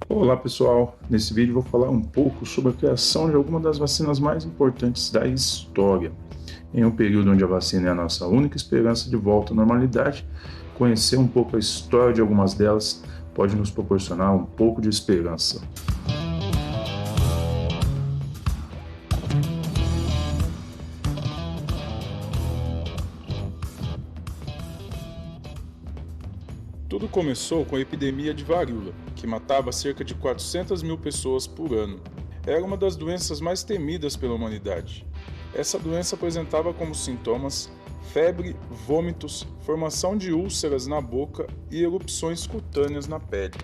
Olá pessoal, nesse vídeo vou falar um pouco sobre a criação de algumas das vacinas mais importantes da história. Em um período onde a vacina é a nossa única esperança de volta à normalidade, conhecer um pouco a história de algumas delas pode nos proporcionar um pouco de esperança. Tudo começou com a epidemia de varíola, que matava cerca de 400 mil pessoas por ano. Era uma das doenças mais temidas pela humanidade. Essa doença apresentava como sintomas febre, vômitos, formação de úlceras na boca e erupções cutâneas na pele.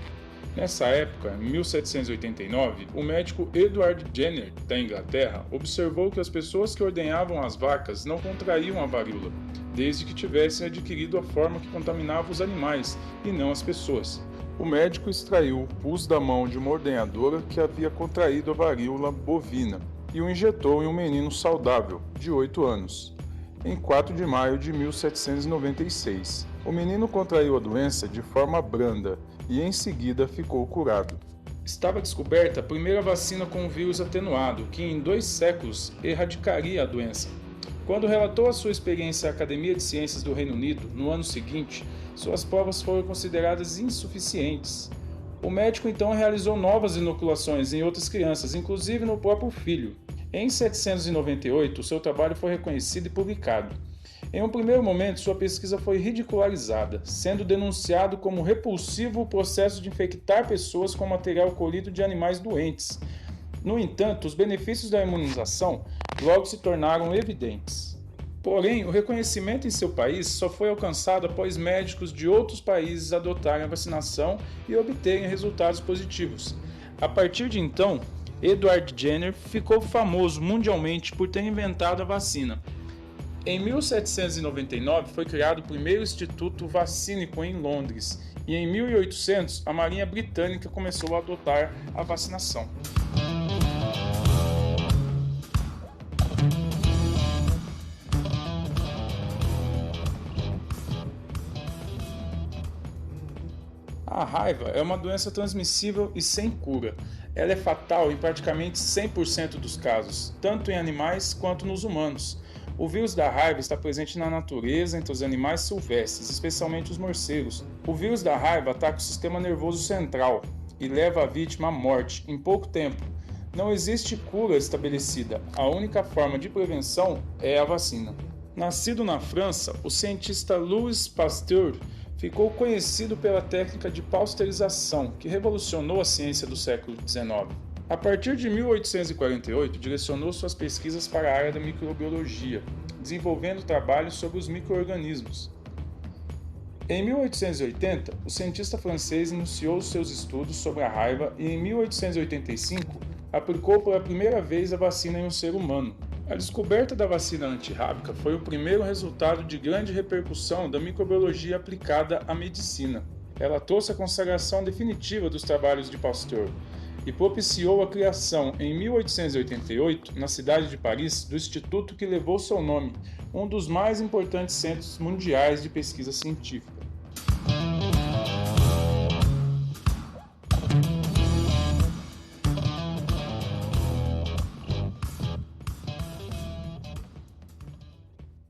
Nessa época, em 1789, o médico Edward Jenner, da Inglaterra, observou que as pessoas que ordenhavam as vacas não contraíam a varíola, desde que tivessem adquirido a forma que contaminava os animais e não as pessoas. O médico extraiu o pus da mão de uma ordenhadora que havia contraído a varíola bovina e o injetou em um menino saudável, de 8 anos. Em 4 de maio de 1796, o menino contraiu a doença de forma branda e em seguida ficou curado. Estava descoberta a primeira vacina com um vírus atenuado, que em 2 séculos erradicaria a doença. Quando relatou a sua experiência à Academia de Ciências do Reino Unido, no ano seguinte, suas provas foram consideradas insuficientes. O médico então realizou novas inoculações em outras crianças, inclusive no próprio filho. Em 798, seu trabalho foi reconhecido e publicado. Em um primeiro momento, sua pesquisa foi ridicularizada, sendo denunciado como repulsivo o processo de infectar pessoas com material colhido de animais doentes. No entanto, os benefícios da imunização logo se tornaram evidentes. Porém, o reconhecimento em seu país só foi alcançado após médicos de outros países adotarem a vacinação e obterem resultados positivos. A partir de então, Edward Jenner ficou famoso mundialmente por ter inventado a vacina. Em 1799 foi criado o primeiro Instituto Vacínico em Londres e em 1800 a Marinha Britânica começou a adotar a vacinação. A raiva é uma doença transmissível e sem cura. Ela é fatal em praticamente 100% dos casos, tanto em animais quanto nos humanos. O vírus da raiva está presente na natureza entre os animais silvestres, especialmente os morcegos. O vírus da raiva ataca o sistema nervoso central e leva a vítima à morte em pouco tempo. Não existe cura estabelecida. A única forma de prevenção é a vacina. Nascido na França, o cientista Louis Pasteur ficou conhecido pela técnica de pasteurização, que revolucionou a ciência do século XIX. A partir de 1848, direcionou suas pesquisas para a área da microbiologia, desenvolvendo trabalhos sobre os micro-organismos. Em 1880, o cientista francês iniciou seus estudos sobre a raiva e, em 1885, aplicou pela primeira vez a vacina em um ser humano. A descoberta da vacina antirrábica foi o primeiro resultado de grande repercussão da microbiologia aplicada à medicina. Ela trouxe a consagração definitiva dos trabalhos de Pasteur e propiciou a criação, em 1888, na cidade de Paris, do instituto que levou seu nome, um dos mais importantes centros mundiais de pesquisa científica.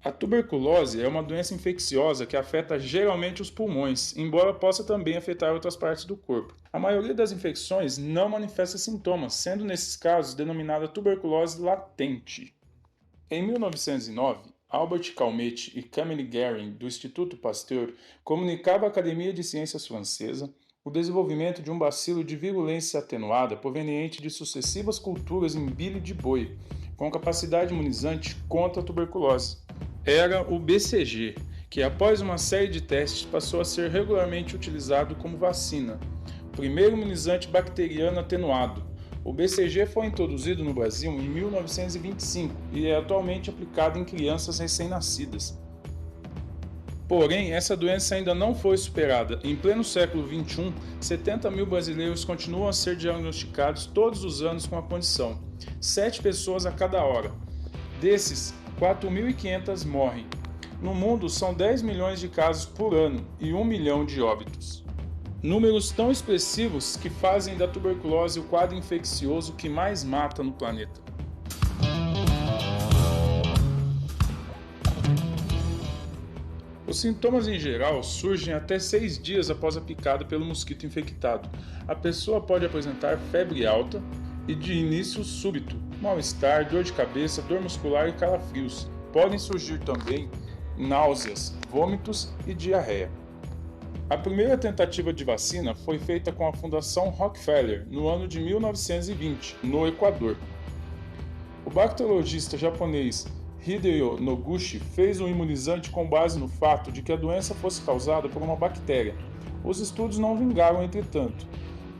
A tuberculose é uma doença infecciosa que afeta geralmente os pulmões, embora possa também afetar outras partes do corpo. A maioria das infecções não manifesta sintomas, sendo nesses casos denominada tuberculose latente. Em 1909, Albert Calmette e Camille Guérin, do Instituto Pasteur, comunicavam à Academia de Ciências Francesa o desenvolvimento de um bacilo de virulência atenuada proveniente de sucessivas culturas em bile de boi, com capacidade imunizante contra a tuberculose. Era o BCG, que após uma série de testes passou a ser regularmente utilizado como vacina, primeiro imunizante bacteriano atenuado. O BCG foi introduzido no Brasil em 1925 e é atualmente aplicado em crianças recém-nascidas. Porém, essa doença ainda não foi superada. Em pleno século XXI, 70 mil brasileiros continuam a ser diagnosticados todos os anos com a condição, 7 pessoas a cada hora. Desses, 4.500 morrem. No mundo, são 10 milhões de casos por ano e 1 milhão de óbitos. Números tão expressivos que fazem da tuberculose o quadro infeccioso que mais mata no planeta. Os sintomas em geral surgem até 6 dias após a picada pelo mosquito infectado. A pessoa pode apresentar febre alta e de início súbito, mal-estar, dor de cabeça, dor muscular e calafrios. Podem surgir também náuseas, vômitos e diarreia. A primeira tentativa de vacina foi feita com a Fundação Rockefeller no ano de 1920, no Equador. O bacteriologista japonês Hideo Noguchi fez um imunizante com base no fato de que a doença fosse causada por uma bactéria. Os estudos não vingaram, entretanto.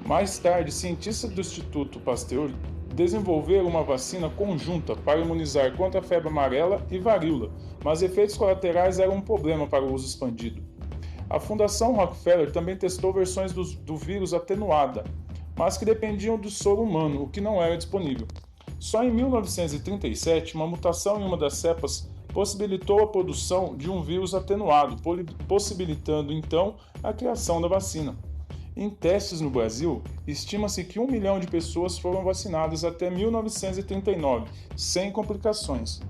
Mais tarde, cientistas do Instituto Pasteur desenvolveram uma vacina conjunta para imunizar contra a febre amarela e varíola, mas efeitos colaterais eram um problema para o uso expandido. A Fundação Rockefeller também testou versões do vírus atenuada, mas que dependiam do soro humano, o que não era disponível. Só em 1937, uma mutação em uma das cepas possibilitou a produção de um vírus atenuado, possibilitando então a criação da vacina. Em testes no Brasil, estima-se que 1 milhão de pessoas foram vacinadas até 1939, sem complicações.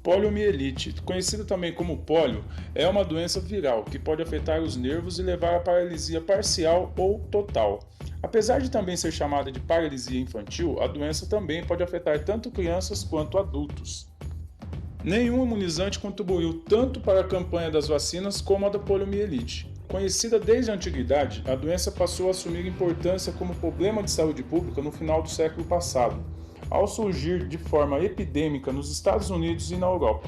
Poliomielite, conhecida também como pólio, é uma doença viral que pode afetar os nervos e levar à paralisia parcial ou total. Apesar de também ser chamada de paralisia infantil, a doença também pode afetar tanto crianças quanto adultos. Nenhum imunizante contribuiu tanto para a campanha das vacinas como a da poliomielite. Conhecida desde a antiguidade, a doença passou a assumir importância como problema de saúde pública no final do século passado, ao surgir de forma epidêmica nos Estados Unidos e na Europa.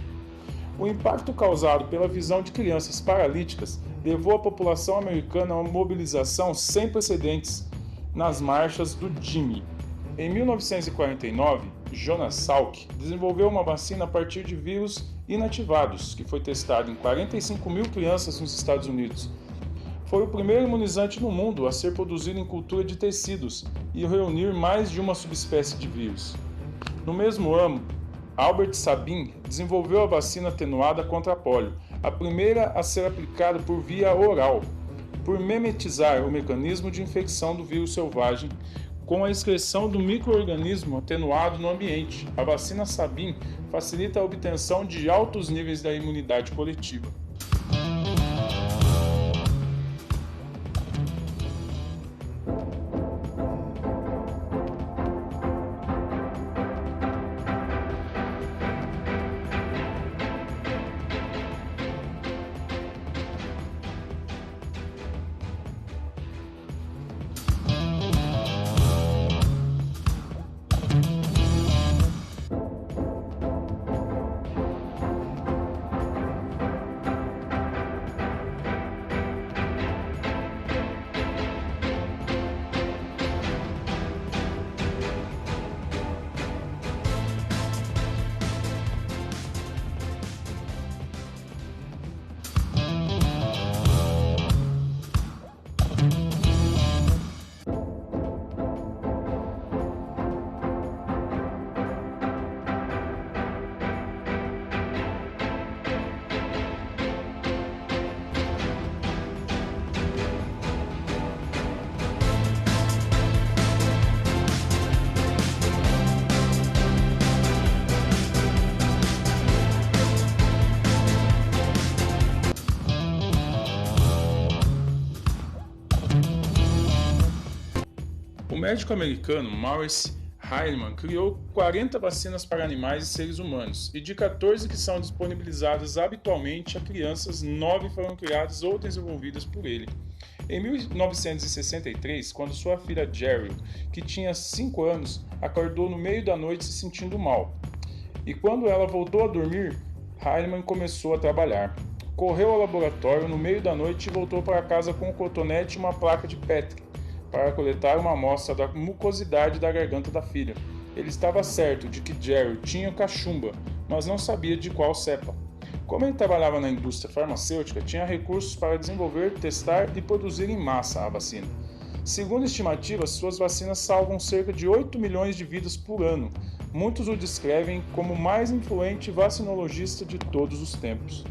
O impacto causado pela visão de crianças paralíticas levou a população americana a uma mobilização sem precedentes nas marchas do Jimmy. Em 1949, Jonas Salk desenvolveu uma vacina a partir de vírus inativados, que foi testada em 45 mil crianças nos Estados Unidos. Foi o primeiro imunizante no mundo a ser produzido em cultura de tecidos e reunir mais de uma subespécie de vírus. No mesmo ano, Albert Sabin desenvolveu a vacina atenuada contra a polio, a primeira a ser aplicada por via oral, por mimetizar o mecanismo de infecção do vírus selvagem com a excreção do micro-organismo atenuado no ambiente. A vacina Sabin facilita a obtenção de altos níveis da imunidade coletiva. O médico americano Maurice Hilleman criou 40 vacinas para animais e seres humanos, e de 14 que são disponibilizadas habitualmente a crianças, 9 foram criadas ou desenvolvidas por ele. Em 1963, quando sua filha Jerry, que tinha 5 anos, acordou no meio da noite se sentindo mal, e quando ela voltou a dormir, Hilleman começou a trabalhar. Correu ao laboratório no meio da noite e voltou para casa com um cotonete e uma placa de Petri para coletar uma amostra da mucosidade da garganta da filha. Ele estava certo de que Jerry tinha cachumba, mas não sabia de qual cepa. Como ele trabalhava na indústria farmacêutica, tinha recursos para desenvolver, testar e produzir em massa a vacina. Segundo estimativas, suas vacinas salvam cerca de 8 milhões de vidas por ano. Muitos o descrevem como o mais influente vacinologista de todos os tempos.